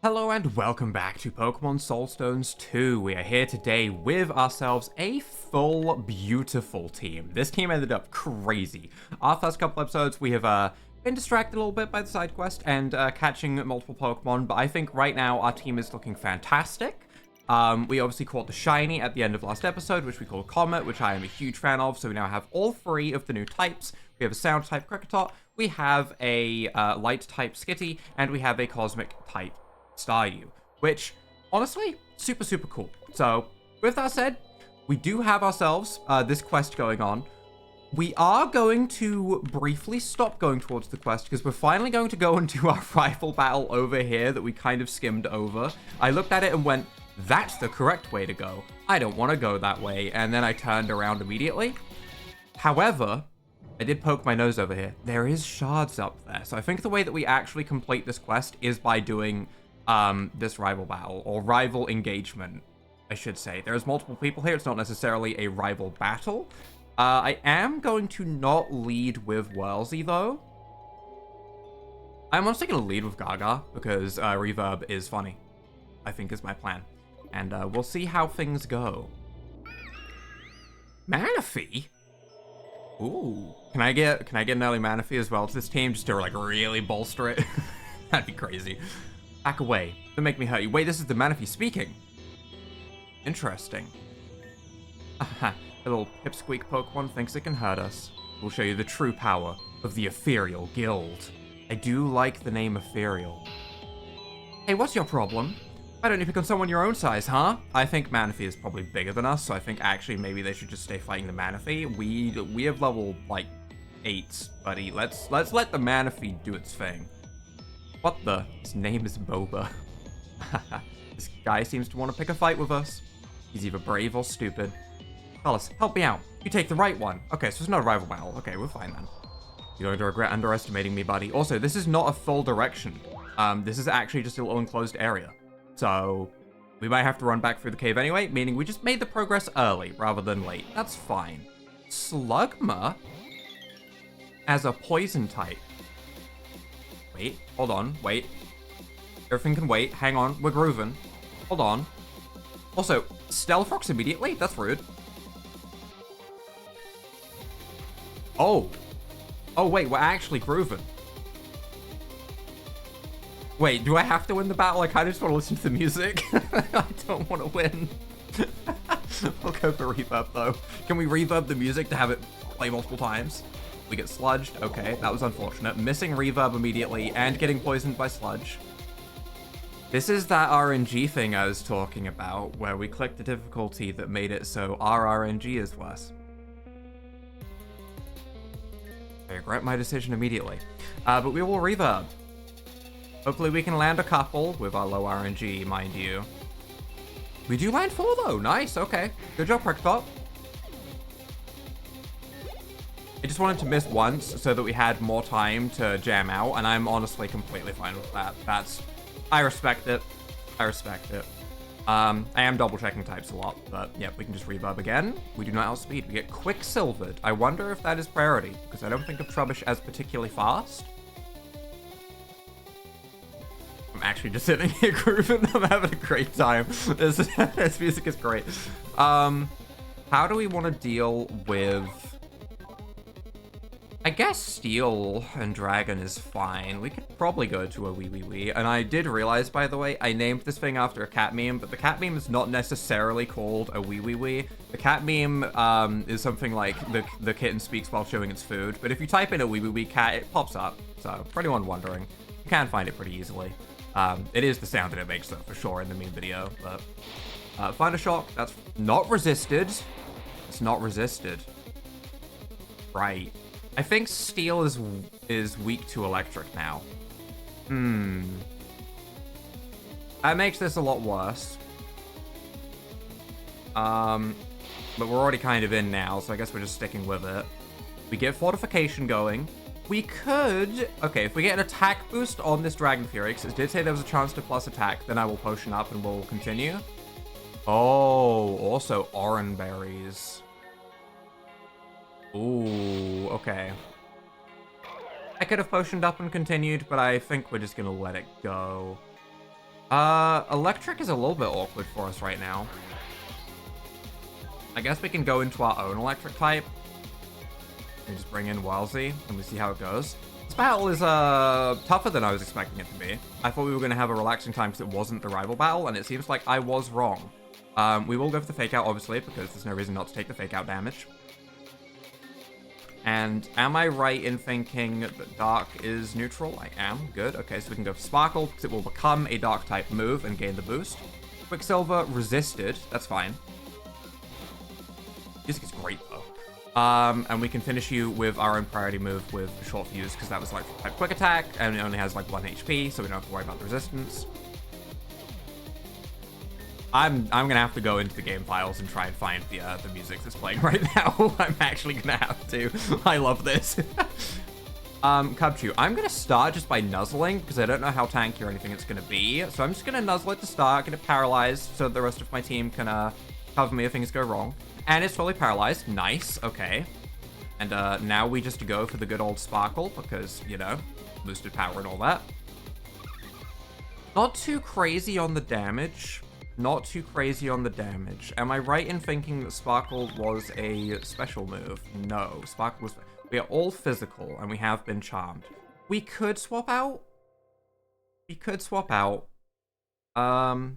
Hello and welcome back to Pokemon Soulstones 2. We are here today with ourselves a full, beautiful team. This team ended up crazy. Our first couple episodes, we have been distracted a little bit by the side quest and catching multiple Pokemon, but I think right now our team is looking fantastic. We obviously caught the Shiny at the end of last episode, which we call Comet, which I am a huge fan of, so we now have all three of the new types. We have a Sound type Kricketot, we have a Light type Skitty, and we have a Cosmic type Staryu, which, honestly, super cool. So, with that said, we do have ourselves this quest going on. We are going to briefly stop going towards the quest because we're finally going to go into our rival battle over here that we kind of skimmed over. I looked at it and went, that's the correct way to go. I don't want to go that way. And then I turned around immediately. However, I did poke my nose over here. There is shards up there. So I think the way that we actually complete this quest is by doing this rival battle, or rival engagement, I should say. There's multiple people here. It's not necessarily a rival battle. I am going to not lead with Whirlsy, though. I'm honestly going to lead with Gaga, because Reverb is funny, I think is my plan. And we'll see how things go. Manaphy? Ooh. Can I get an early Manaphy as well to this team, just to, like, really bolster it? That'd be crazy. Back away. Don't make me hurt you. Wait, this is the Manaphy speaking. Interesting. Aha. The little pipsqueak Pokemon thinks it can hurt us. We'll show you the true power of the Ethereal Guild. I do like the name Ethereal. Hey, what's your problem? Why don't you pick on someone your own size, huh? I think Manaphy is probably bigger than us, so I think actually maybe they should just stay fighting the Manaphy. We have level, like, 8, buddy. Let's let the Manaphy do its thing. What the? His name is Boba. This guy seems to want to pick a fight with us. He's either brave or stupid. Alice, help me out. You take the right one. Okay, so it's not a rival battle. Okay, we're fine then. You're going to regret underestimating me, buddy. Also, this is not a full direction. This is actually just a little enclosed area. So, we might have to run back through the cave anyway, meaning we just made the progress early rather than late. That's fine. Slugma as a poison type. Wait, hold on, wait. Everything can wait. Hang on, we're grooving. Hold on. Also, Stealth Rocks immediately? That's rude. Oh. Oh, wait, we're actually grooving. Wait, do I have to win the battle? I kind of just want to listen to the music. I don't want to win. We'll go for reverb, though. Can we reverb the music to have it play multiple times? We get sludged. Okay, that was unfortunate. Missing reverb immediately and getting poisoned by sludge. This is that RNG thing I was talking about, where we clicked the difficulty that made it so our RNG is worse. I regret my decision immediately. But we will reverb. Hopefully we can land a couple with our low RNG, mind you. We do land 4 though. Nice, okay. Good job, Kricketot. I just wanted to miss once so that we had more time to jam out, and I'm honestly completely fine with that. I respect it. I respect it. I am double checking types a lot, but yeah, we can just reverb again. We do not outspeed. We get Quicksilvered. I wonder if that is priority, because I don't think of Trubbish as particularly fast. I'm actually just sitting here grooving. I'm having a great time. This music is great. How do we want to deal with... I guess Steel and Dragon is fine. We could probably go to a wee. And I did realize, by the way, I named this thing after a cat meme, but the cat meme is not necessarily called a wee. The cat meme is something like the kitten speaks while chewing its food. But if you type in a wee cat, it pops up. So for anyone wondering, you can find it pretty easily. It is the sound that it makes, though, for sure, in the meme video. But Thunder Shock, that's not resisted. It's not resisted. Right. I think Steel is weak to Electric now. That makes this a lot worse. But we're already kind of in now, so I guess we're just sticking with it. We get Fortification going. We could... Okay, if we get an attack boost on this Dragon Fury, because it did say there was a chance to plus attack, then I will potion up and we'll continue. Oh, also Oran Berries. Ooh, okay. I could have potioned up and continued, but I think we're just gonna let it go. Electric is a little bit awkward for us right now. I guess we can go into our own electric type. And just bring in Wellesley, and we see how it goes. This battle is, tougher than I was expecting it to be. I thought we were going to have a relaxing time because it wasn't the rival battle, and it seems like I was wrong. We will go for the fake out, obviously, because there's no reason not to take the fake out damage. And am I right in thinking that Dark is neutral? I am. Good. Okay, so we can go for Sparkle, because it will become a Dark type move and gain the boost. Quicksilver resisted. That's fine. Music is great, though. And we can finish you with our own priority move with Short Fuse, because that was like type quick attack, and it only has like 1 HP, so we don't have to worry about the resistance. I'm gonna have to go into the game files and try and find the music that's playing right now. I'm actually gonna have to. I love this. Cubchew. I'm gonna start just by nuzzling, because I don't know how tanky or anything it's gonna be. So I'm just gonna nuzzle it to start, get it paralyzed, so the rest of my team can cover me if things go wrong. And it's fully paralyzed. Nice. Okay. And now we just go for the good old Sparkle, because, you know, boosted power and all that. Not too crazy on the damage. Not too crazy on the damage. Am I right in thinking that Sparkle was a special move? No. Sparkle was... We are all physical, and we have been charmed. We could swap out. We could swap out. I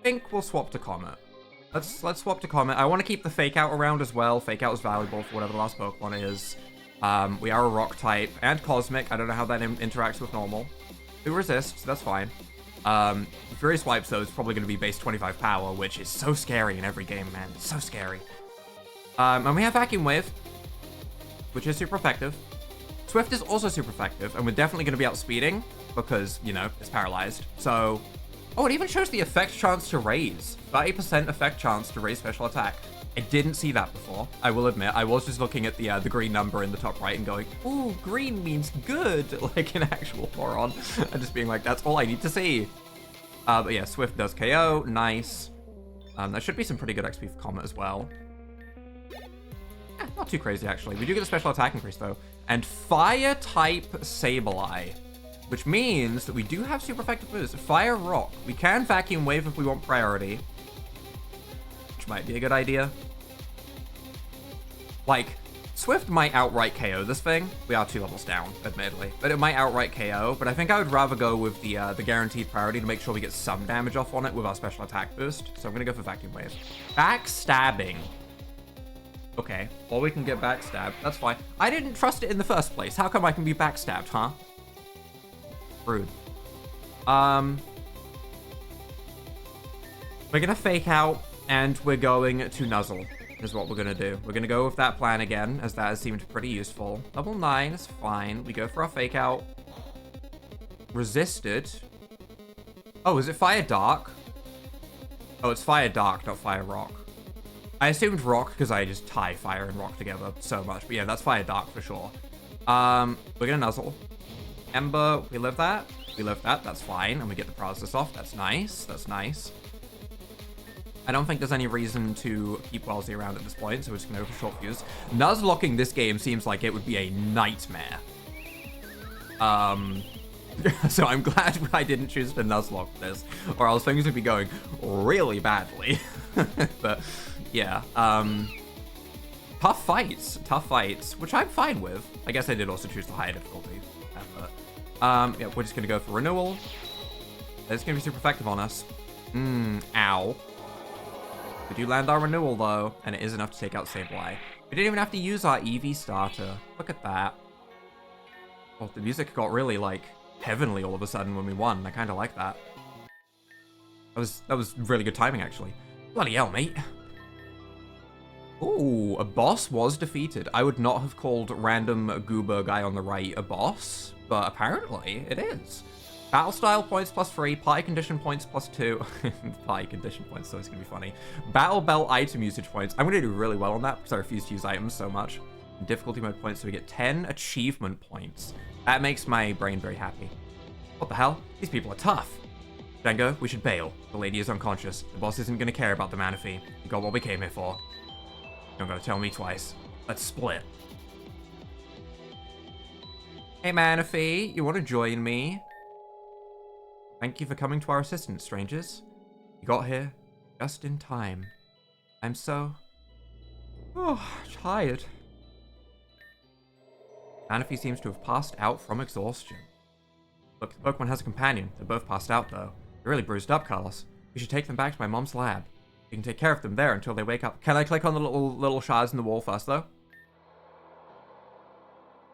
think we'll swap to Comet. Let's swap to Comet. I want to keep the Fake Out around as well. Fake Out is valuable for whatever the last Pokemon is. We are a Rock type and Cosmic. I don't know how that interacts with normal. We resist, so that's fine. Fury Swipes, though, is probably going to be base 25 power, which is so scary in every game, man. It's so scary. And we have Vacuum Wave, which is super effective. Swift is also super effective, and we're definitely going to be outspeeding because, you know, it's paralyzed. So... Oh, it even shows the effect chance to raise. 30% effect chance to raise special attack. I didn't see that before, I will admit. I was just looking at the green number in the top right and going, ooh, green means good, like an actual moron. And just being like, that's all I need to see. But yeah, Swift does KO. Nice. That should be some pretty good XP for Comet as well. Yeah, not too crazy, actually. We do get a special attack increase, though. And Fire-type Sableye. Which means that we do have super effective moves. Fire Rock. We can Vacuum Wave if we want priority. Which might be a good idea. Like, Swift might outright KO this thing. We are 2 levels down, admittedly. But it might outright KO. But I think I would rather go with the guaranteed priority to make sure we get some damage off on it with our special attack boost. So I'm going to go for Vacuum Wave. Backstabbing. Okay. Or we can get backstabbed. That's fine. I didn't trust it in the first place. How come I can be backstabbed, huh? Rude. We're gonna Fake Out, and we're going to Nuzzle, is what we're gonna do. We're gonna go with that plan again, as that has seemed pretty useful. Level 9 is fine. We go for our Fake Out. Resisted. Oh, is it Fire Dark? Oh, it's Fire Dark, not Fire Rock. I assumed Rock, because I just tie Fire and Rock together so much. But yeah, that's Fire Dark for sure. We're gonna Nuzzle. Ember, we live that. We live that, that's fine. And we get the paralysis off. That's nice. That's nice. I don't think there's any reason to keep Wellesley around at this point, so we're just going to go for Short Fuse. Nuzlocking this game seems like it would be a nightmare. So I'm glad I didn't choose to Nuzlock this, or else things would be going really badly. But, yeah. Tough fights, which I'm fine with. I guess I did also choose the higher difficulty. Yeah, we're just gonna go for Renewal. It's gonna be super effective on us. Ow. We do land our Renewal, though, and it is enough to take out Sableye. We didn't even have to use our EV starter. Look at that. Well, the music got really, like, heavenly all of a sudden when we won. I kind of like that. That was really good timing, actually. Bloody hell, mate. Ooh, a boss was defeated. I would not have called random goober guy on the right a boss, but apparently it is. Battle style points +3, party condition points +2. Party condition points, so it's gonna be funny. Battle belt item usage points. I'm gonna do really well on that because I refuse to use items so much. Difficulty mode points, so we get 10 achievement points. That makes my brain very happy. What the hell? These people are tough. Django, we should bail. The lady is unconscious. The boss isn't gonna care about the mana fee. We got what we came here for. Don't gotta tell me twice. Let's split. Hey, Manaphy, you want to join me? Thank you for coming to our assistance, strangers. You got here just in time. I'm so... tired. Manaphy seems to have passed out from exhaustion. Look, the Pokemon has a companion. They're both passed out, though. They're really bruised up, Carlos. We should take them back to my mom's lab. You can take care of them there until they wake up. Can I click on the little shards in the wall first, though?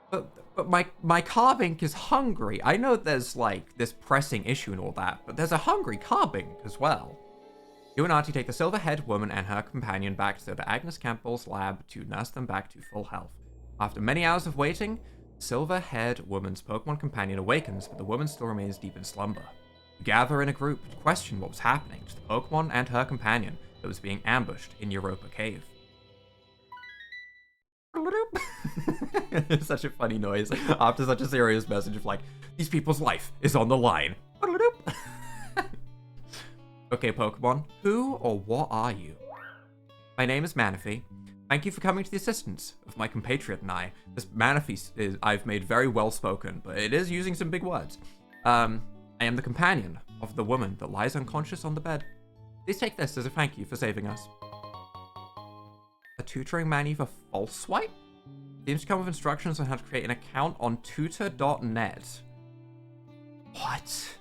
But my Carbink is hungry. I know there's, like, this pressing issue and all that, but there's a hungry Carbink as well. You and Artie take the silver-haired woman and her companion back to the Agnes Campbell's lab to nurse them back to full health. After many hours of waiting, the silver-haired woman's Pokemon companion awakens, but the woman still remains deep in slumber. You gather in a group to question what was happening to the Pokemon and her companion that was being ambushed in Europa Cave. It's such a funny noise after such a serious message of like, these people's life is on the line. Okay, Pokemon, who or what are you? My name is Manaphy. Thank you for coming to the assistance of my compatriot and I. This Manaphy I've made very well spoken, but it is using some big words. I am the companion of the woman that lies unconscious on the bed. Please take this as a thank you for saving us. A tutoring manual for false swipe? Seems to come with instructions on how to create an account on tutor.net. What?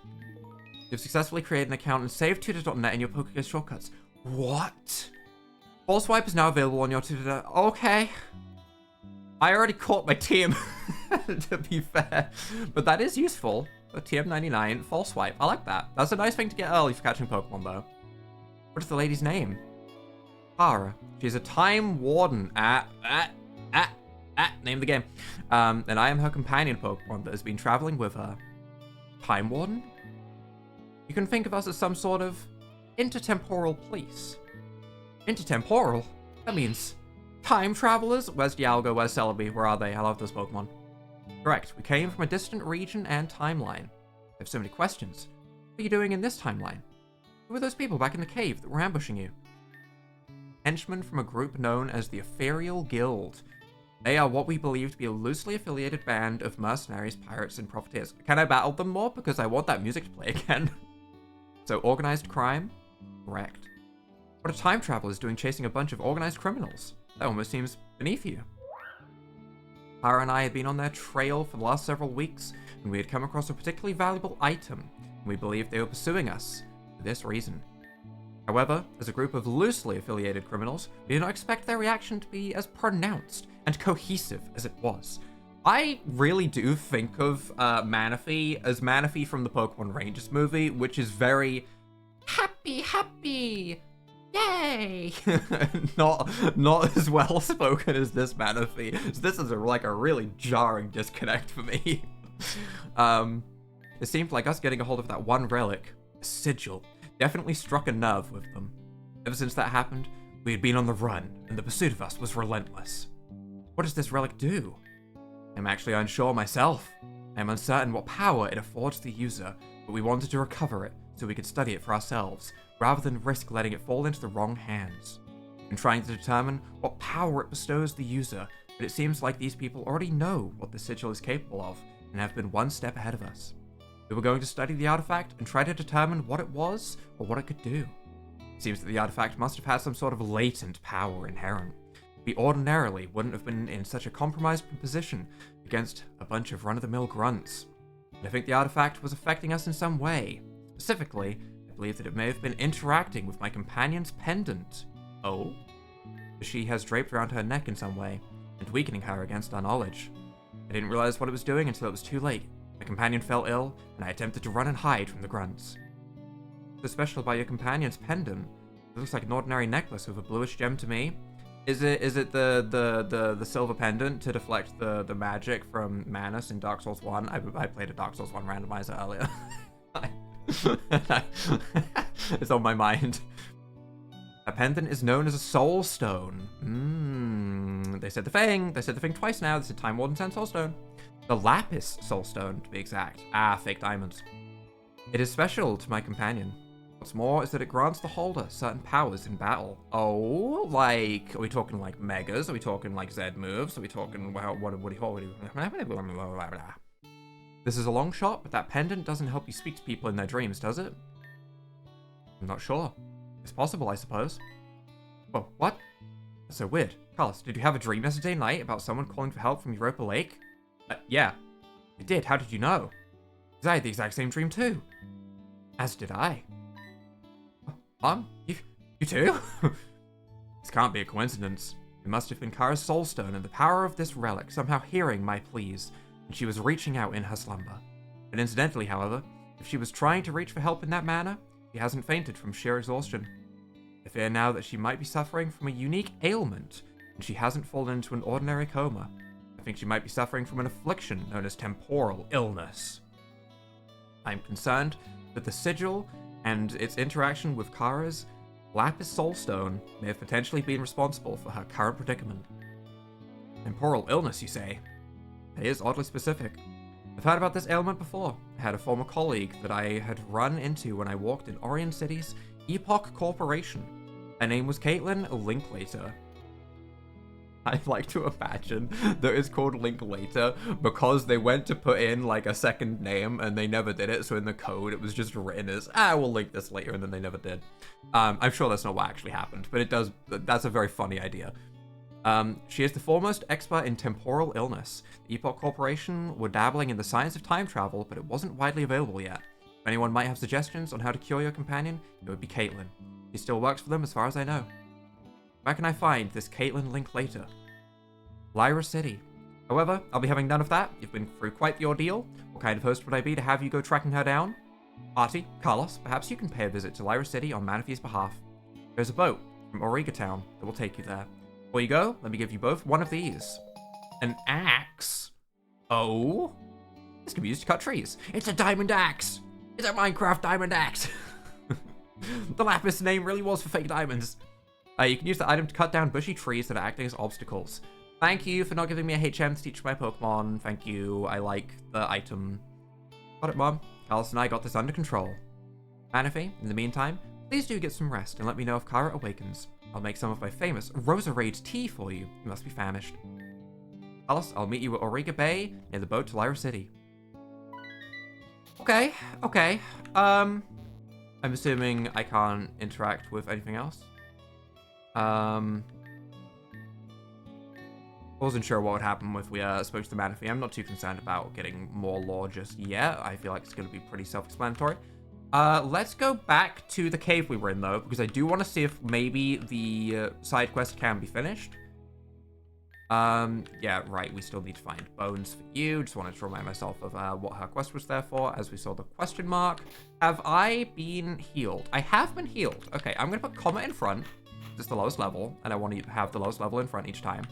You've successfully created an account and saved tutor.net in your Pokédex shortcuts. What? False swipe is now available on your tutor. Okay. I already caught my team, to be fair. But that is useful. A TM99 false swipe. I like that. That's a nice thing to get early for catching Pokemon, though. What is the lady's name? Tara. She's a time warden name the game. And I am her companion Pokemon that has been traveling with her. Time warden? You can think of us as some sort of intertemporal police. Intertemporal? That means time travelers? Where's Dialga? Where's Celebi? Where are they? I love those Pokemon. Correct. We came from a distant region and timeline. I have so many questions. What are you doing in this timeline? Who were those people back in the cave that were ambushing you? Henchmen from a group known as the Ethereal Guild. They are what we believe to be a loosely affiliated band of mercenaries, pirates, and profiteers. Can I battle them more? Because I want that music to play again. So, organized crime? Correct. What are time travelers doing chasing a bunch of organized criminals? That almost seems beneath you. Tara and I had been on their trail for the last several weeks, and we had come across a particularly valuable item, and we believed they were pursuing us for this reason. However, as a group of loosely affiliated criminals, we did not expect their reaction to be as pronounced and cohesive as it was. I really do think of Manaphy as Manaphy from the Pokemon Rangers movie, which is very happy, yay! not as well spoken as this Manaphy. So this is like a really jarring disconnect for me. It seemed like us getting a hold of that one relic, a sigil, definitely struck a nerve with them. Ever since that happened, we had been on the run, and the pursuit of us was relentless. What does this relic do? I'm actually unsure myself. I am uncertain what power it affords the user, but we wanted to recover it so we could study it for ourselves, rather than risk letting it fall into the wrong hands. I'm trying to determine what power it bestows the user, but it seems like these people already know what the sigil is capable of, and have been one step ahead of us. We were going to study the artifact and try to determine what it was, or what it could do. It seems that the artifact must have had some sort of latent power inherent. We ordinarily wouldn't have been in such a compromised position against a bunch of run-of-the-mill grunts. And I think the artifact was affecting us in some way. Specifically, I believe that it may have been interacting with my companion's pendant. Oh? She has draped around her neck in some way, and weakening her against our knowledge. I didn't realize what it was doing until it was too late. My companion fell ill, and I attempted to run and hide from the grunts. What's special about your companion's pendant? It looks like an ordinary necklace with a bluish gem to me. Is it the silver pendant to deflect the magic from Manus in Dark Souls 1? I played a Dark Souls 1 randomizer earlier. It's on my mind. A pendant is known as a Soulstone. They said the thing. They said the thing twice now. They said Time Warden and Soulstone. The Lapis Soulstone, to be exact. Fake diamonds. It is special to my companion. What's more is that it grants the holder certain powers in battle. Oh, like, are we talking like megas? Are we talking like Z moves? Are we talking, well, what do you This is a long shot, but that pendant doesn't help you speak to people in their dreams, does it? I'm not sure. It's possible, I suppose. Whoa, what? That's so weird. Carlos, did you have a dream yesterday night about someone calling for help from Europa Lake? Yeah. I did. How did you know? Because I had the exact same dream too. As did I. Mom? You too? This can't be a coincidence. It must have been Kara's Soulstone and the power of this relic somehow hearing my pleas, and she was reaching out in her slumber. But incidentally, however, if she was trying to reach for help in that manner, she hasn't fainted from sheer exhaustion. I fear now that she might be suffering from a unique ailment, and she hasn't fallen into an ordinary coma. I think she might be suffering from an affliction known as temporal illness. I'm concerned that the sigil and its interaction with Kara's Lapis Soulstone may have potentially been responsible for her current predicament. Temporal illness, you say? It is oddly specific. I've heard about this ailment before. I had a former colleague that I had run into when I walked in Orion City's Epoch Corporation. Her name was Caitlin Linklater. I'd like to imagine that it's called Linklater because they went to put in like a second name and they never did it. So in the code, it was just written as, we'll link this later, and then they never did. I'm sure that's not what actually happened, but it does. That's a very funny idea. She is the foremost expert in temporal illness. The Epoch Corporation were dabbling in the science of time travel, but it wasn't widely available yet. If anyone might have suggestions on how to cure your companion, it would be Caitlin. She still works for them as far as I know. Where can I find this Caitlin Linklater? Lyra City. However, I'll be having none of that. You've been through quite the ordeal. What kind of host would I be to have you go tracking her down? Artie, Carlos, perhaps you can pay a visit to Lyra City on Manaphy's behalf. There's a boat from Auriga Town that will take you there. Before you go, let me give you both one of these. An axe? Oh? This can be used to cut trees. It's a diamond axe! It's a Minecraft diamond axe! The Lapis name really was for fake diamonds. You can use the item to cut down bushy trees that are acting as obstacles. Thank you for not giving me a HM to teach my Pokemon. Thank you. I like the item. Got it, Mom. Alice and I got this under control. Manaphy, in the meantime, please do get some rest and let me know if Kara awakens. I'll make some of my famous Roserade tea for you. You must be famished. Alice, I'll meet you at Auriga Bay near the boat to Lyra City. Okay. I'm assuming I can't interact with anything else. Wasn't sure what would happen if we spoke to the Manaphy. I'm not too concerned about getting more lore just yet. I feel like it's going to be pretty self-explanatory. Let's go back to the cave we were in, though, because I do want to see if maybe the side quest can be finished. Yeah, right, we still need to find bones for you. Just wanted to remind myself of what her quest was there for, as we saw the question mark. Have I been healed? I have been healed. Okay, I'm going to put comma in front. It's the lowest level, and I want to have the lowest level in front each time.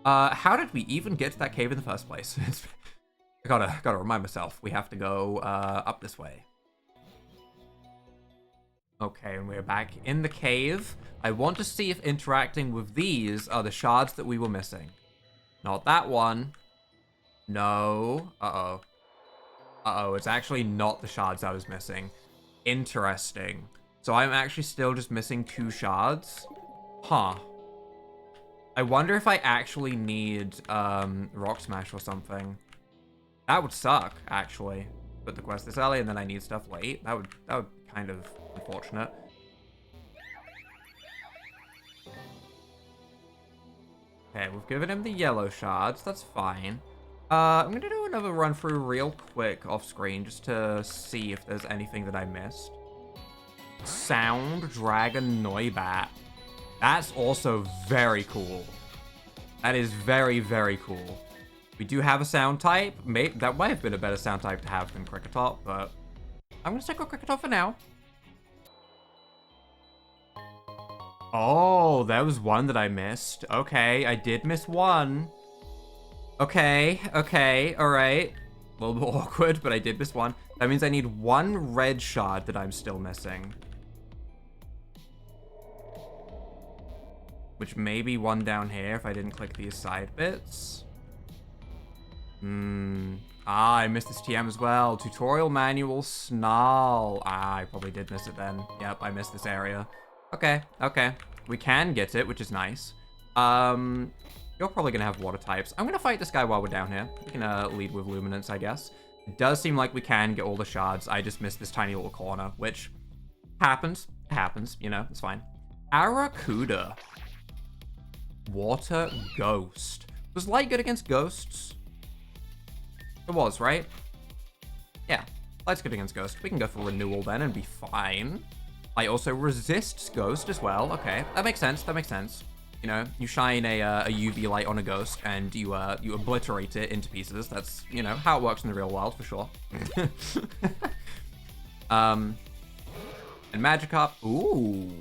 How did we even get to that cave in the first place? I gotta remind myself. We have to go up this way. Okay, and we're back in the cave. I want to see if interacting with these are the shards that we were missing. Not that one. No. Uh-oh. Uh-oh, it's actually not the shards I was missing. Interesting. So I'm actually still just missing 2 shards? Huh. I wonder if I actually need Rock Smash or something. That would suck, actually. Put the quest this early and then I need stuff late. That would kind of unfortunate. Okay, we've given him the yellow shards. That's fine. I'm gonna do another run through real quick off screen just to see if there's anything that I missed. Sound Dragon Noibat. That's also very cool. That is very, very cool. We do have a sound type. That might have been a better sound type to have than Cricketop, but I'm going to stick with Cricketop for now. Oh, there was one that I missed. Okay, I did miss one. Okay, all right. A little bit awkward, but I did miss one. That means I need 1 red shard that I'm still missing. Which may be 1 down here if I didn't click these side bits. I missed this TM as well. Tutorial Manual Snarl. I probably did miss it then. Yep, I missed this area. Okay. We can get it, which is nice. You're probably going to have water types. I'm going to fight this guy while we're down here. We can lead with Luminance, I guess. It does seem like we can get all the shards. I just missed this tiny little corner, which happens. It happens, you know, it's fine. Arracuda. Water Ghost. Was light good against ghosts? It was, right? Yeah, light's good against ghost. We can go for renewal then and be fine. I also resists ghost as well. Okay, that makes sense. That makes sense. You know, you shine a UV light on a ghost and you obliterate it into pieces. That's, you know, how it works in the real world for sure. And Magikarp. Ooh.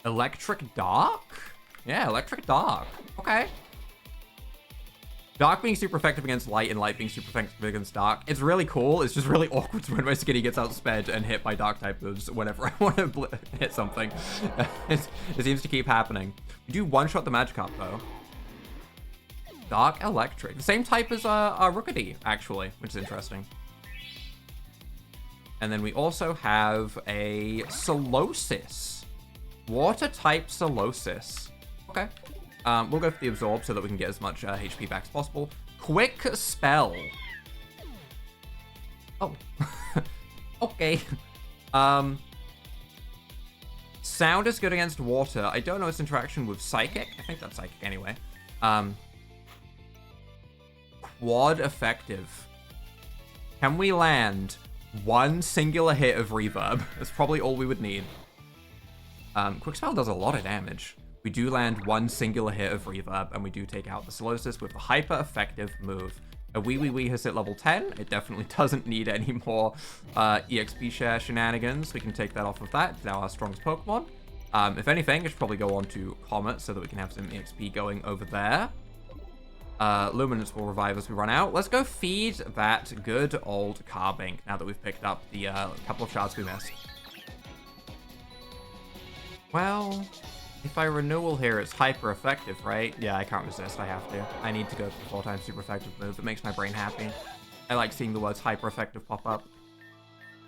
Electric Dark? Yeah, Electric Dark. Okay. Dark being super effective against light and light being super effective against dark. It's really cool. It's just really awkward when my Skinny gets outsped and hit by dark type moves whenever I want to hit something. It seems to keep happening. We do one-shot the Magikarp though. Dark Electric. The same type as our Rookity, actually, which is interesting. And then we also have a Solosis. Water type Solosis. Okay. We'll go for the Absorb so that we can get as much HP back as possible. Quick Spell. Oh. Okay. Sound is good against water. I don't know its interaction with Psychic. I think that's Psychic anyway. Quad effective. Can we land one singular hit of Reverb? That's probably all we would need. Quick Spell does a lot of damage. We do land one singular hit of Reverb, and we do take out the Solosis with a hyper-effective move. A Wee has hit level 10. It definitely doesn't need any more EXP share shenanigans. We can take that off of that. It's now our strongest Pokemon. If anything, it should probably go on to Comet so that we can have some EXP going over there. Luminance will revive as we run out. Let's go feed that good old Carbink now that we've picked up the couple of shards we missed. Well, if I renewal here, it's hyper effective, right? Yeah, I can't resist. I have to. I need to go for the 4 times super effective move. It makes my brain happy. I like seeing the words hyper effective pop up.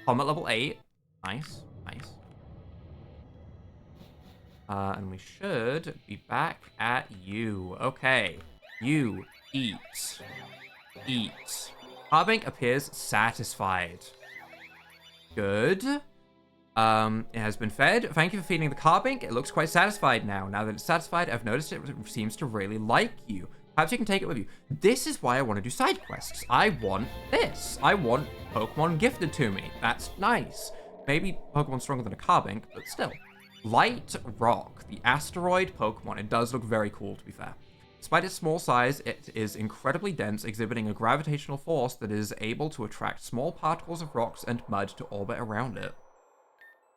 Comet level 8. Nice, nice. And we should be back at you. Okay. You eat. Eat. Carbink appears satisfied. Good. It has been fed. Thank you for feeding the Carbink. It looks quite satisfied now. Now that it's satisfied, I've noticed it seems to really like you. Perhaps you can take it with you. This is why I want to do side quests. I want this. I want Pokemon gifted to me. That's nice. Maybe Pokemon stronger than a Carbink, but still. Light Rock, the asteroid Pokemon. It does look very cool, to be fair. Despite its small size, it is incredibly dense, exhibiting a gravitational force that is able to attract small particles of rocks and mud to orbit around it.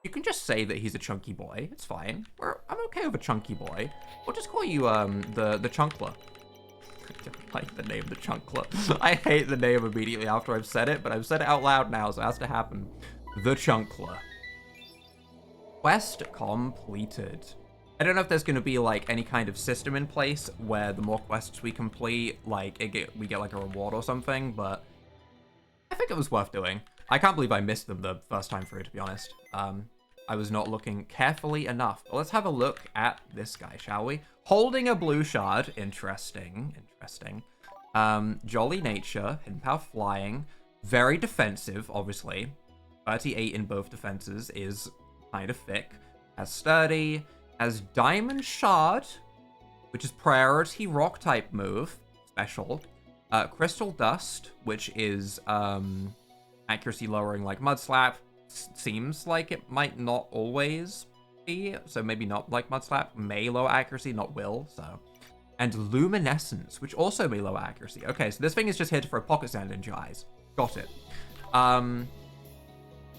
You can just say that he's a chunky boy. It's fine. I'm okay with a chunky boy. We'll just call you the Chunkler. I don't like the name, the Chunkler. I hate the name immediately after I've said it, but I've said it out loud now, so it has to happen. The Chunkler. Quest completed. I don't know if there's going to be like any kind of system in place where the more quests we complete, like we get like a reward or something, but I think it was worth doing. I can't believe I missed them the first time through, to be honest. I was not looking carefully enough. But let's have a look at this guy, shall we? Holding a blue shard. Interesting. Interesting. Jolly nature. Hidden power flying. Very defensive, obviously. 38 in both defenses is kind of thick. As sturdy. As diamond shard, which is priority rock type move. Special. Crystal dust, which is accuracy lowering like Mud Slap. Seems like it might not always be, so maybe not like Mud Slap. May lower accuracy, not will, so. And Luminescence, which also may lower accuracy. Okay, so this thing is just here to throw pocket sand into your eyes. Got it.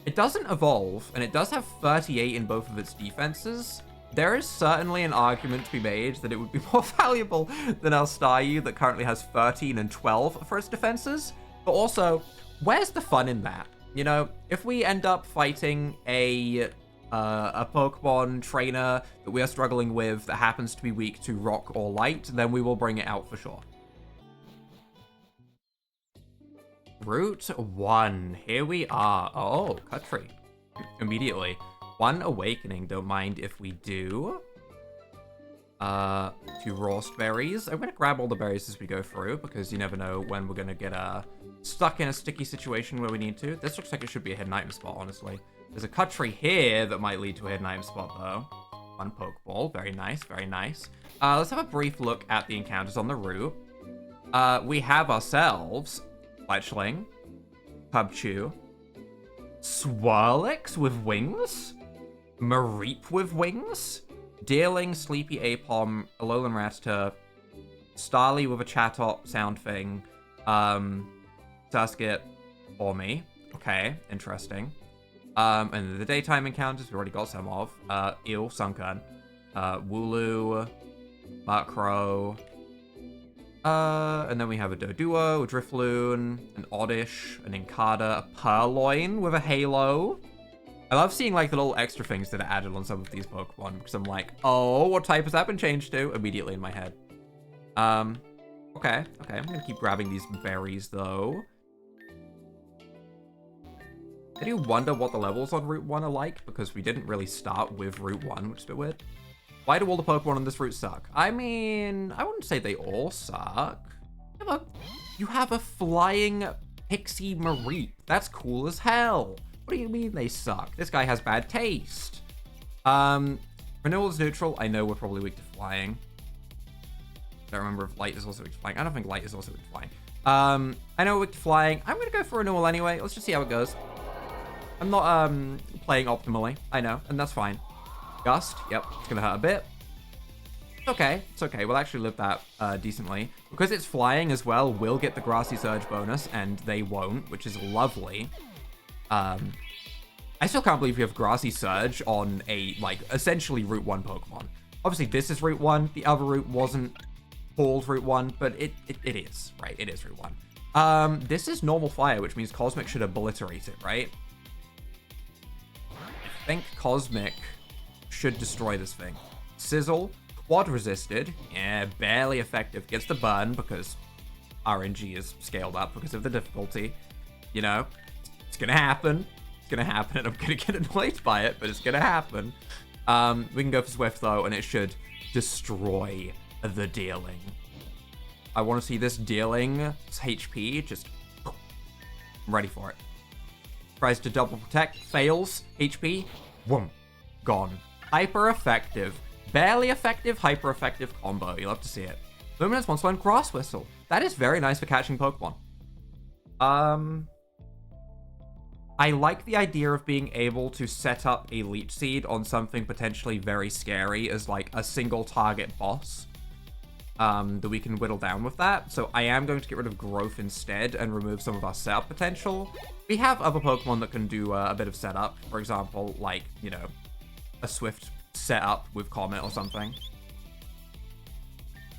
It doesn't evolve, and it does have 38 in both of its defenses. There is certainly an argument to be made that it would be more valuable than our Staryu that currently has 13 and 12 for its defenses. But also, where's the fun in that? You know, if we end up fighting a Pokemon trainer that we are struggling with that happens to be weak to rock or light, then we will bring it out for sure. Route 1. Here we are. Oh, Cuttree. Immediately. 1 Awakening. Don't mind if we do. 2 roast berries. I'm gonna grab all the berries as we go through, because you never know when we're gonna get stuck in a sticky situation where we need to. This looks like it should be a hidden item spot, honestly. There's a cut tree here that might lead to a hidden item spot, though. One Pokeball. Very nice, very nice. Let's have a brief look at the encounters on the route. We have ourselves Fletchling, Pubchew, Swirlix with wings, Mareep with wings, Deerling, Sleepy Apom, Alolan Rattata, Starly with a Chatot sound thing, Tuskit, or me. Okay, interesting. And the daytime encounters, we already got some of. Eel, Sunkern, Wooloo, Murkrow, and then we have a Doduo, a Drifloon, an Oddish, an Inkada, a Purloin with a Halo. I love seeing, like, the little extra things that are added on some of these Pokemon, because I'm like, oh, what type has that been changed to? Immediately in my head. Okay, I'm gonna keep grabbing these berries, though. I do wonder what the levels on Route 1 are like, because we didn't really start with Route 1, which is a bit weird. Why do all the Pokemon on this route suck? I mean, I wouldn't say they all suck. You have a flying Pixie Mareep. That's cool as hell. What do you mean they suck? This guy has bad taste. Renewal is neutral. I know we're probably weak to flying. I don't remember if light is also weak to flying. I don't think light is also weak to flying. I know we're weak to flying. I'm going to go for renewal anyway. Let's just see how it goes. I'm not playing optimally. I know, and that's fine. Gust. Yep, it's going to hurt a bit. Okay, it's okay. We'll actually live that decently. Because it's flying as well, we'll get the Grassy Surge bonus, and they won't, which is lovely. I still can't believe we have Grassy Surge on a, like, essentially Route 1 Pokemon. Obviously, this is Route 1. The other route wasn't called Route 1, but it is, right? It is Route 1. This is normal fire, which means Cosmic should obliterate it, right? I think Cosmic should destroy this thing. Sizzle, quad resisted. Yeah, barely effective. Gets the burn because RNG is scaled up because of the difficulty. You know, it's gonna happen. It's gonna happen, and I'm gonna get annoyed by it, but it's gonna happen. We can go for Swift, though, and it should destroy the Deerling. I want to see this Deerling's HP just... I'm ready for it. Tries to double protect, fails, HP, boom, gone. Hyper effective. Barely effective, hyper effective combo. You'll have to see it. Luminous wants one Grass Whistle. That is very nice for catching Pokemon. I like the idea of being able to set up a Leech Seed on something potentially very scary as like a single target boss. That we can whittle down with that. So I am going to get rid of Growth instead and remove some of our setup potential. We have other Pokemon that can do a bit of setup. For example, like, you know, a Swift setup with Comet or something.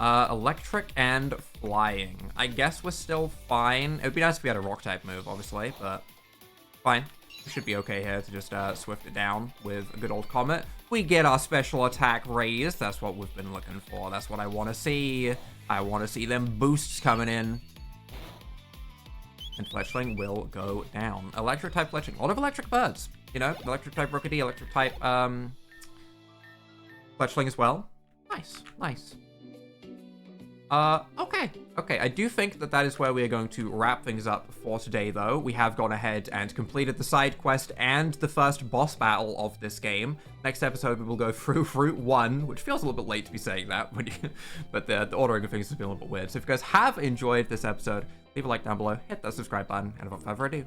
Electric and Flying. I guess we're still fine. It would be nice if we had a Rock-type move, obviously, but fine. We should be okay here to just Swift it down with a good old Comet. We get our special attack raised. That's what we've been looking for. That's what I want to see. I want to see them boosts coming in. And Fletchling will go down. Electric-type Fletchling. A lot of electric birds. You know, Electric-type Rookidee, Electric-type Fletchling as well. Nice, nice. Okay, I do think that is where we are going to wrap things up for today, though. We have gone ahead and completed the side quest and the first boss battle of this game. Next episode, we will go through Route 1, which feels a little bit late to be saying that, but the ordering of things has been a little bit weird. So if you guys have enjoyed this episode, leave a like down below, hit that subscribe button, and without further ado,